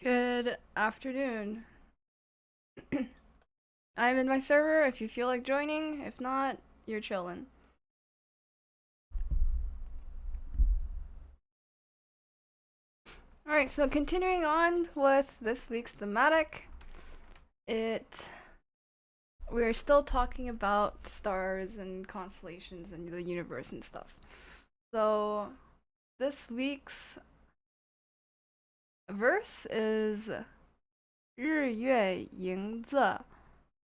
Good afternoon. I'm in my server if you feel like joining. If not, you're chillin'. Alright, so continuing on with this week's thematic, it we're still talking about stars and constellations and the universe and stuff. So this week's verse is 日月盈仄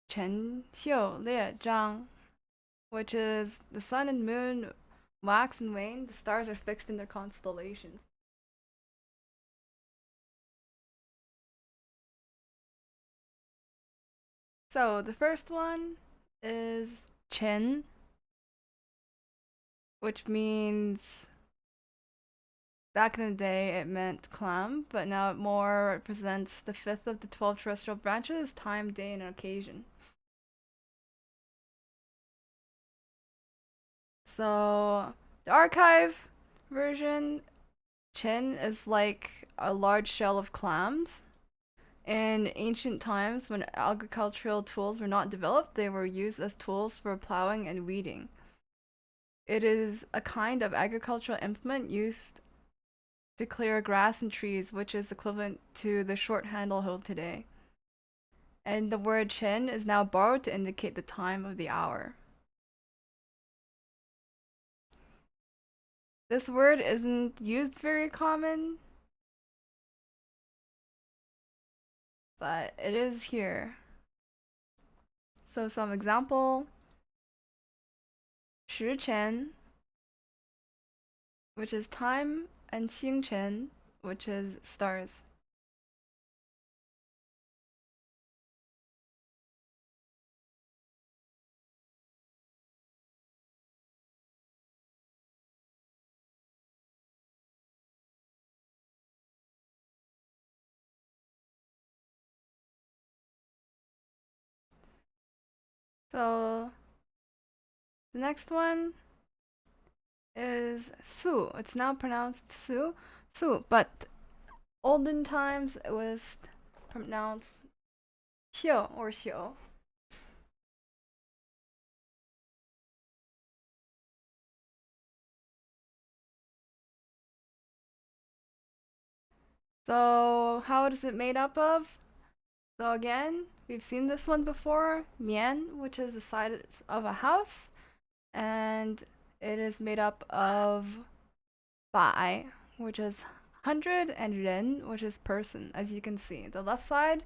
辰宿列张, which is the sun and moon wax and wane, the stars are fixed in their constellations. So the first one is Chen, which means back in the day it meant clam, but now it more represents the fifth of the 12 terrestrial branches, time, day, and occasion. So the archive version, Chen is like a large shell of clams. In ancient times, when agricultural tools were not developed, they were used as tools for plowing and weeding. It is a kind of agricultural implement used to clear grass and trees, which is equivalent to the short handle hoe today. And the word chen is now borrowed to indicate the time of the hour. This word isn't used very common, but it is here. So some example, 时辰, which is time, and 星辰, which is stars. So the next one is Su. It's now pronounced Su, Su, but olden times it was pronounced Xiu or Xiu. So how is it made up of? So again, we've seen this one before. Mian, which is the side of a house, and it is made up of bai, which is 100, and ren, which is person. As you can see, the left side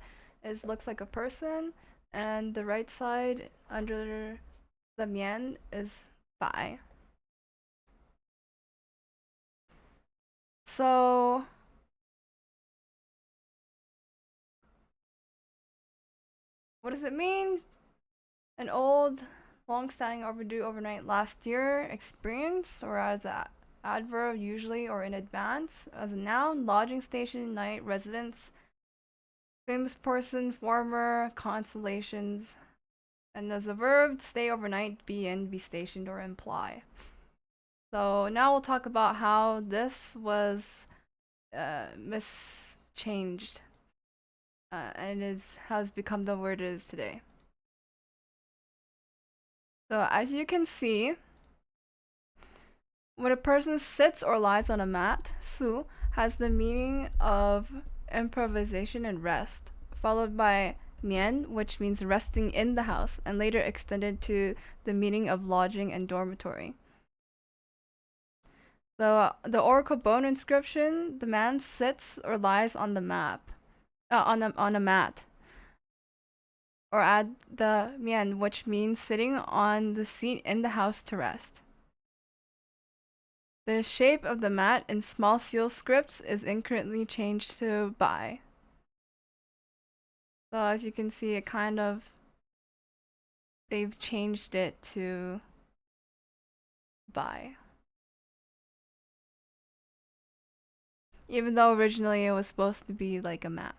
looks like a person, and the right side under the mian is bai. So what does it mean? An old, long-standing, overdue, overnight, last year experience, or as an adverb usually or in advance. As a noun, lodging station, night, residence, famous person, former, constellations. And as a verb, stay overnight, be in, be stationed, or imply. So now we'll talk about how this was mischanged and has become the word it is today. So as you can see, when a person sits or lies on a mat, su has the meaning of improvisation and rest, followed by mian, which means resting in the house, and later extended to the meaning of lodging and dormitory. So the oracle bone inscription, the man sits or lies on the on a mat, or add the mian, which means sitting on the seat in the house to rest. The shape of the mat in small seal scripts is incorrectly changed to bai. So as you can see, they've changed it to bai. Even though originally it was supposed to be like a mat.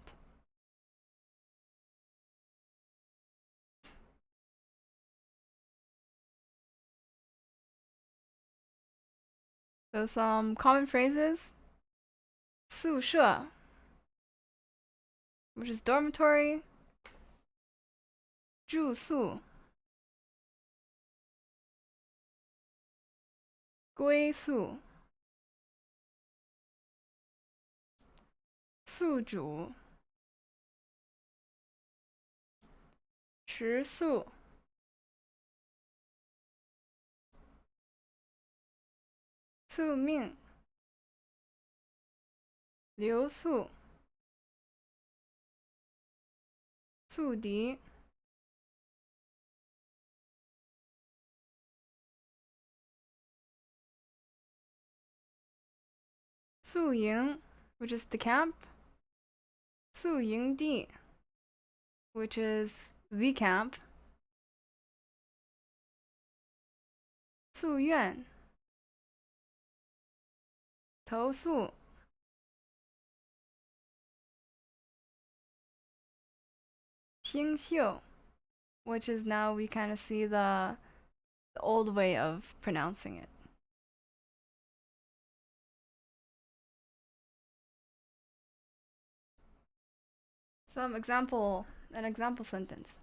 So some common phrases. 宿舍 which is dormitory. 住宿归宿宿主食宿宿命留宿宿敌宿营 which is the camp. 宿营地 which is the camp. 宿院投宿星宿 which is now we kind of see the old way of pronouncing it. An example sentence.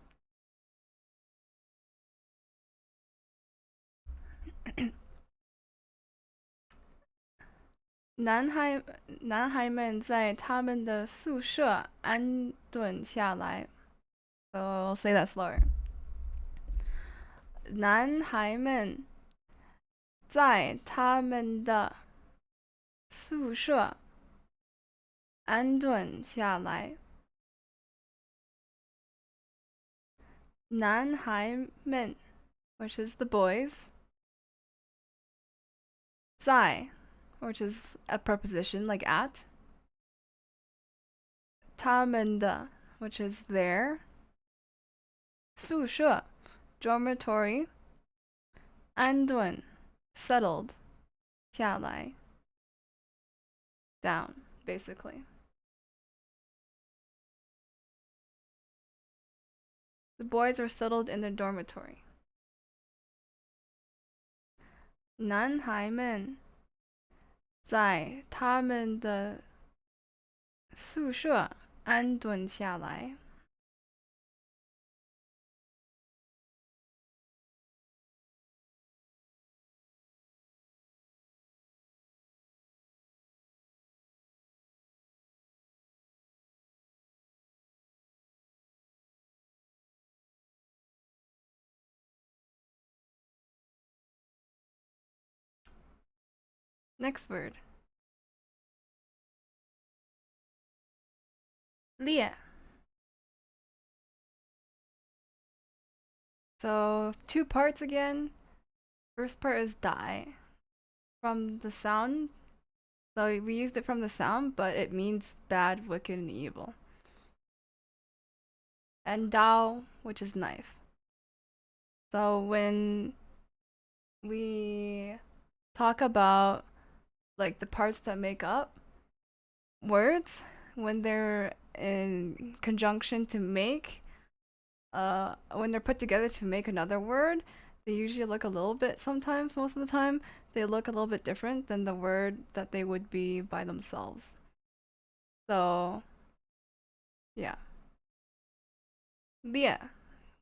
男孩们在他们的宿舍安顿下来。So I'll say that slower. 男孩们在他们的宿舍安顿下来。男孩们 which is the boys. 在 which is a preposition like at. 他们的 which is their. 宿舍 dormitory. 安顿 settled 下来 down basically. The boys are settled in their dormitory. 男孩们在他们的宿舍安顿下来。Next word. 列 So 2 parts again. First part is die. From the sound. So we used it from the sound, but it means bad, wicked, and evil. And dao, which is knife. So when we talk about like the parts that make up words, when they're in conjunction to make, when they're put together to make another word, they usually look a little bit, sometimes, most of the time, they look a little bit different than the word that they would be by themselves. So, yeah. 列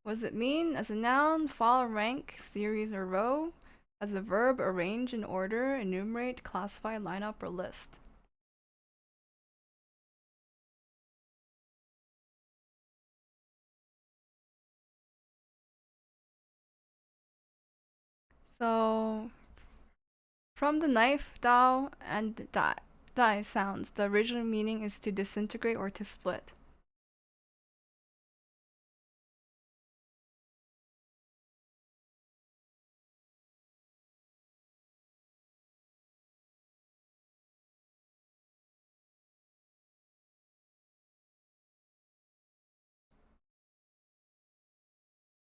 what does it mean? As a noun, file, rank, series, or row. As a verb, arrange in order, enumerate, classify, line up, or list. So, from the knife, dao, and dai sounds, the original meaning is to disintegrate or to split.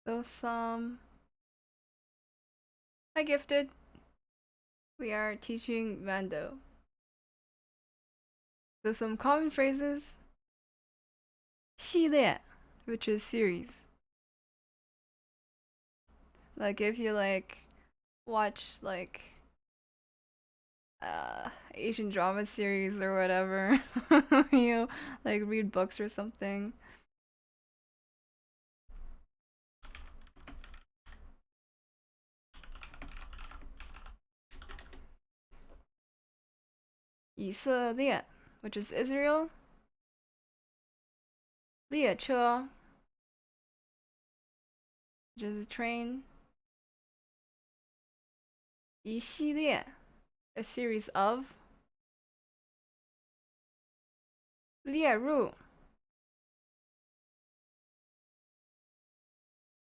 So hi Gifted. We are teaching Mando. So some common phrases. 系列 which is series. Like if you like watch like Asian drama series or whatever. You like read books or something. 以色列, which is Israel. 列车, which is a train. 一系列, a series of. 列入,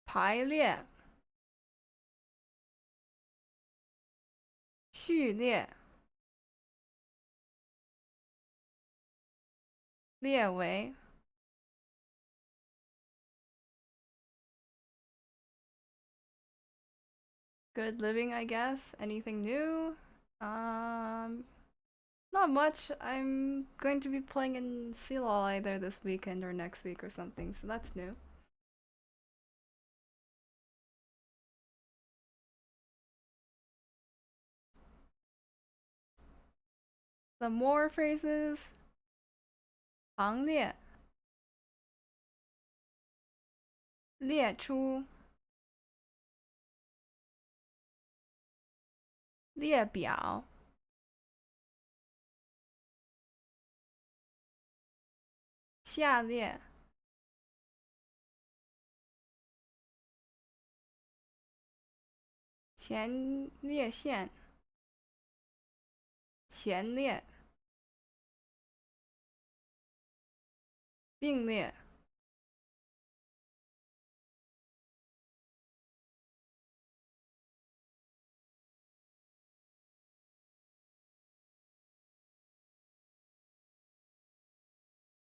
排列, 序列, 列为, good living, I guess. Anything new? Not much. I'm going to be playing in Sealall either this weekend or next week or something, so that's new. The more phrases. 行列, 列出, 列表, 下列, 前列腺, 前列, 并列,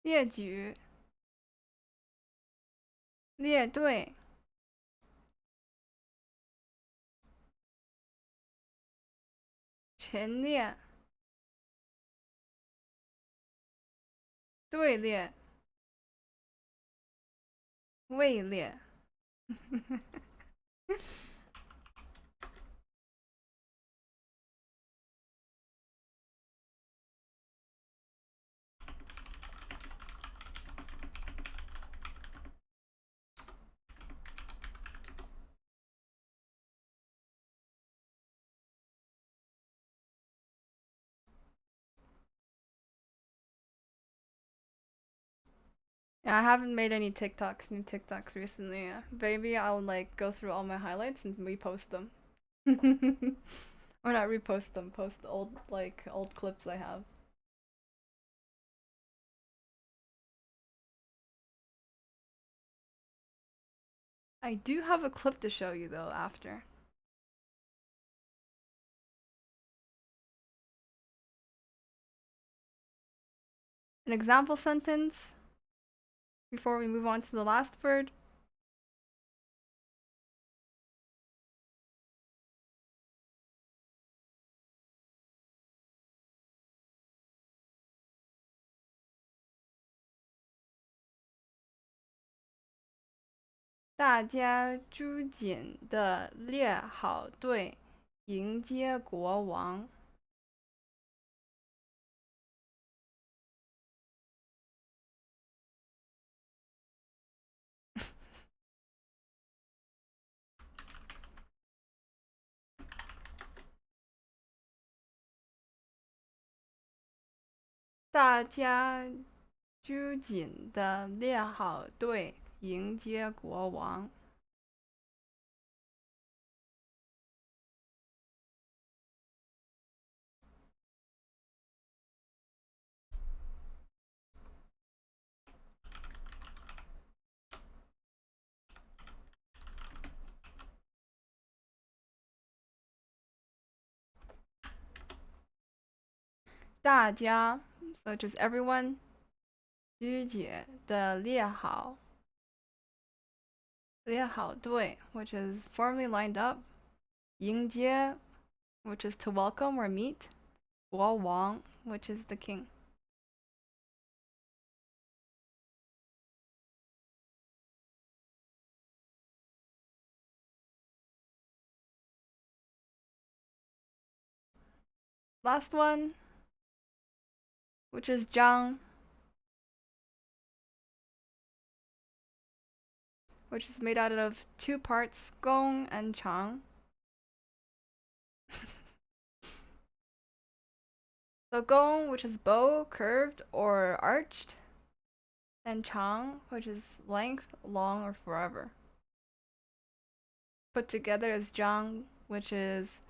列举, 列队, 陈列, 队列, 位列. Yeah, I haven't made any new TikToks recently. Maybe I'll like go through all my highlights and repost them. Or not repost them, post old clips I have. I do have a clip to show you though after. An example sentence before we move on to the last word. 大家抓紧的列好队，迎接国王。大家抓紧的列好队，迎接国王。大家 such as everyone, 拘谨的列好队 which is formally lined up, 迎接 which is to welcome or meet, 国王 which is the king. Last one, which is zhang, which is made out of two parts, gong and chang. So gong, which is bow, curved or arched, and chang, which is length, long or forever. Put together is zhang, which is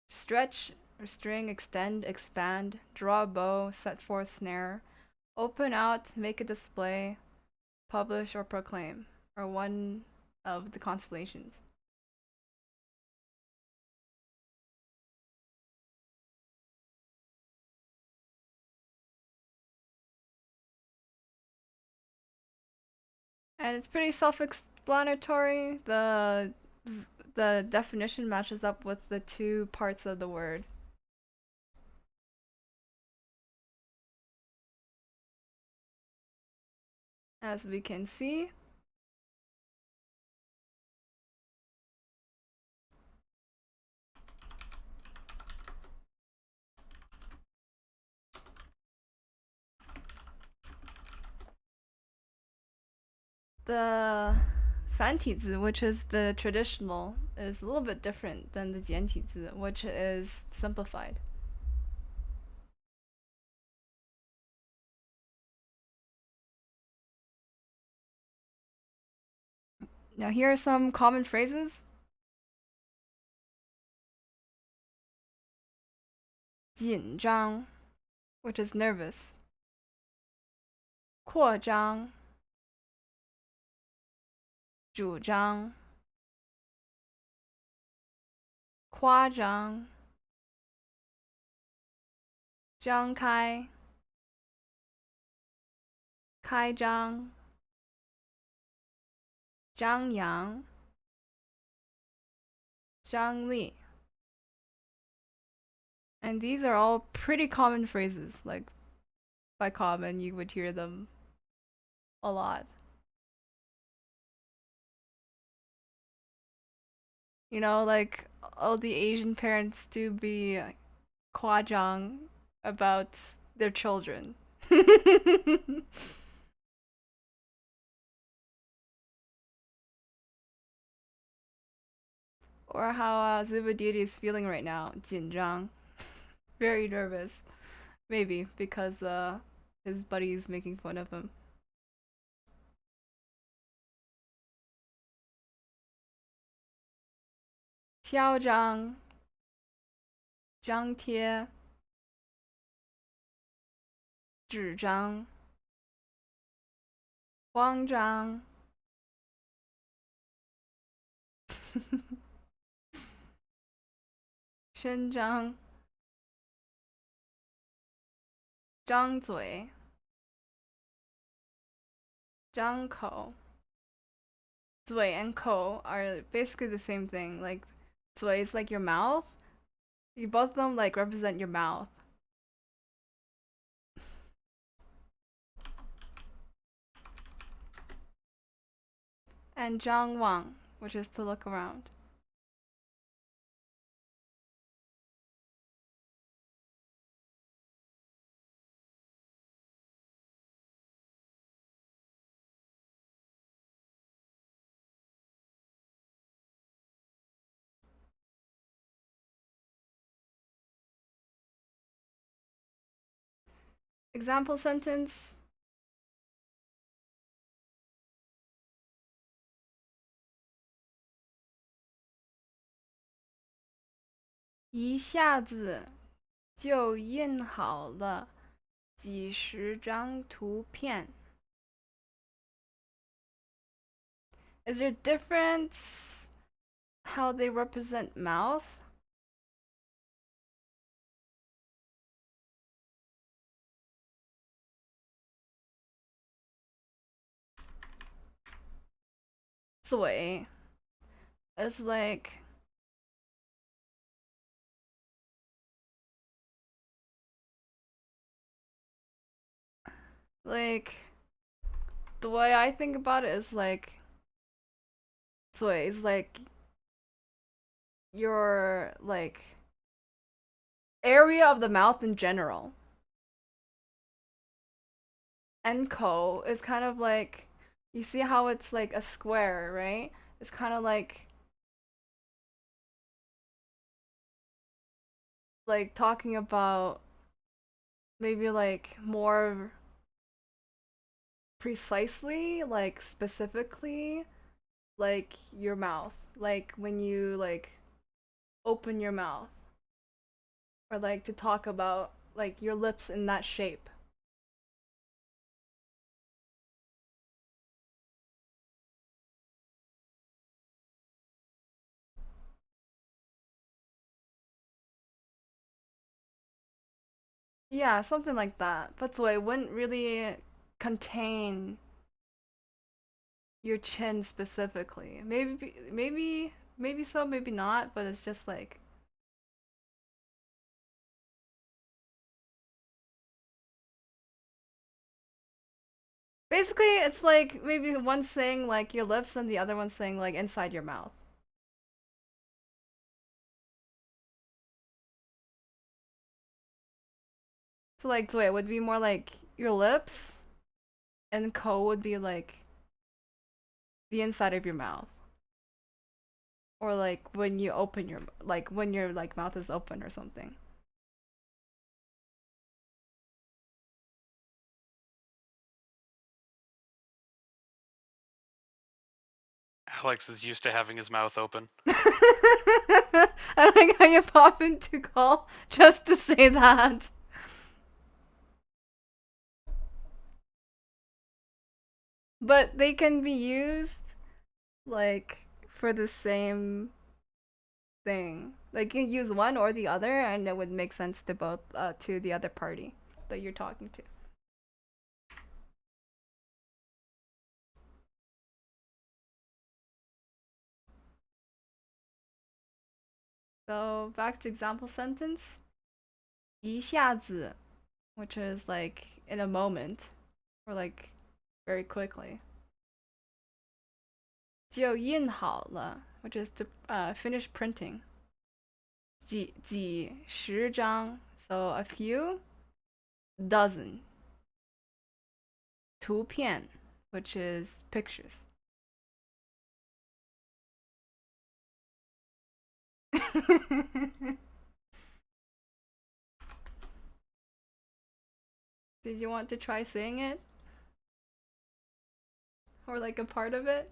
stretch, string, extend, expand, draw a bow, set forth snare, open out, make a display, publish or proclaim, or one of the constellations. And it's pretty self-explanatory. The definition matches up with the two parts of the word. As we can see, the 繁体字, which is the traditional, is a little bit different than the 简体字, which is simplified. Now here are some common phrases. 紧张, which is nervous. 扩张, 主张, 夸张, 张开, 开张, 张扬, 张力. And these are all pretty common phrases. Like, by common, you would hear them a lot. You know, like, all the Asian parents do be 夸张 about their children. Or how Zubadidi is feeling right now, 紧张. Very nervous. Maybe because his buddy's making fun of him. 嚣张, 张贴, 纸张, 慌张, 伸张, 张嘴, 张口. 嘴 and 口 are basically the same thing. Like, 嘴 is like your mouth. Both of them like represent your mouth. And 张望, which is to look around. Example sentence. 一下子就印好了几十张图片. Is there a difference how they represent mouth? 嘴 is like the way I think about it is like 嘴 is like your like area of the mouth in general. Enko is kind of like, you see how it's like a square, right? It's kind of like talking about maybe like more precisely, like specifically, like your mouth, like when you like open your mouth, or like to talk about like your lips in that shape. Yeah, something like that. But so it wouldn't really contain your chin specifically. Maybe so, maybe not, but it's just like basically it's like maybe one saying like your lips and the other one saying like inside your mouth. So like so it would be more like your lips and ko would be like the inside of your mouth. Or like when you open your like when your like mouth is open or something. Alex is used to having his mouth open. I like how you pop into call just to say that. But they can be used like for the same thing. Like you can use one or the other, and it would make sense to both to the other party that you're talking to. So back to example sentence. 一下子, which is like in a moment, or like very quickly. 就印好了, which is to finish printing. 几十张, so a few dozen. 图片, which is pictures. Did you want to try saying it? Or like a part of it?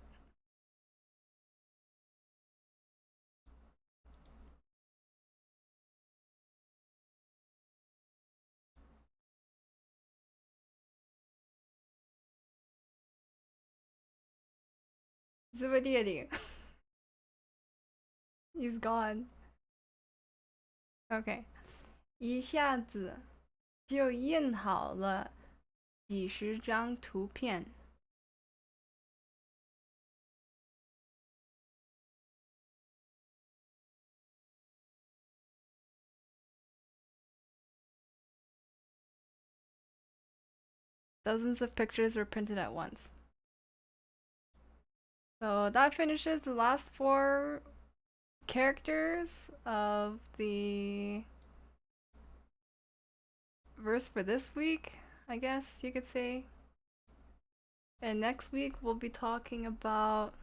Zubadiadi. He's gone. Okay. 一下子就印好了几十张图片。Dozens of pictures were printed at once. So that finishes the last four characters of the verse for this week, I guess you could say. And next week we'll be talking about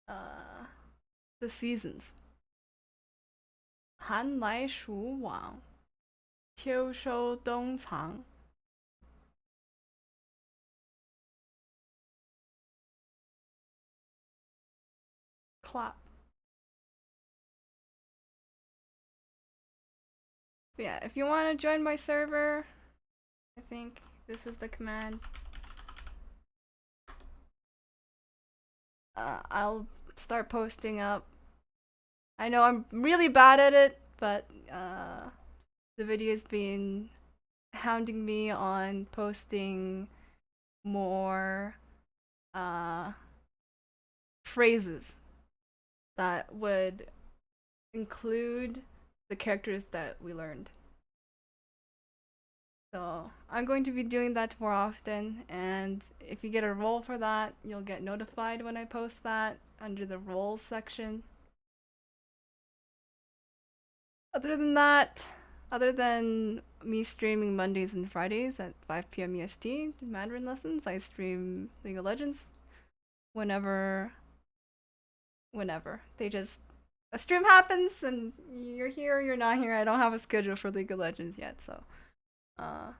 uh, the seasons. 寒来暑往，秋收冬藏。Clap. But yeah, if you want to join my server, I think this is the command. I'll start posting up. I know I'm really bad at it, but the video's been hounding me on posting more uh, phrases that would include the characters that we learned. So I'm going to be doing that more often, and if you get a role for that, you'll get notified when I post that under the roles section. Other than that, other than me streaming Mondays and Fridays at 5 p.m. EST Mandarin lessons, I stream League of Legends whenever, whenever. They just a stream happens and you're here, you're not here. I don't have a schedule for League of Legends yet, so uh.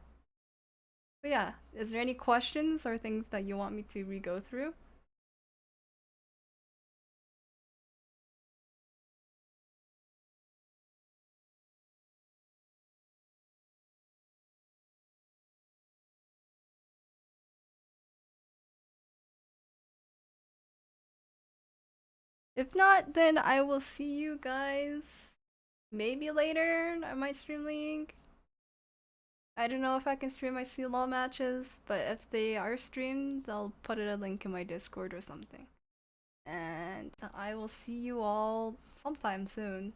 But yeah, is there any questions or things that you want me to re-go through? If not, then I will see you guys maybe later. I might stream League. I don't know if I can stream my CLOL matches, but if they are streamed, I'll put a link in my Discord or something. And I will see you all sometime soon.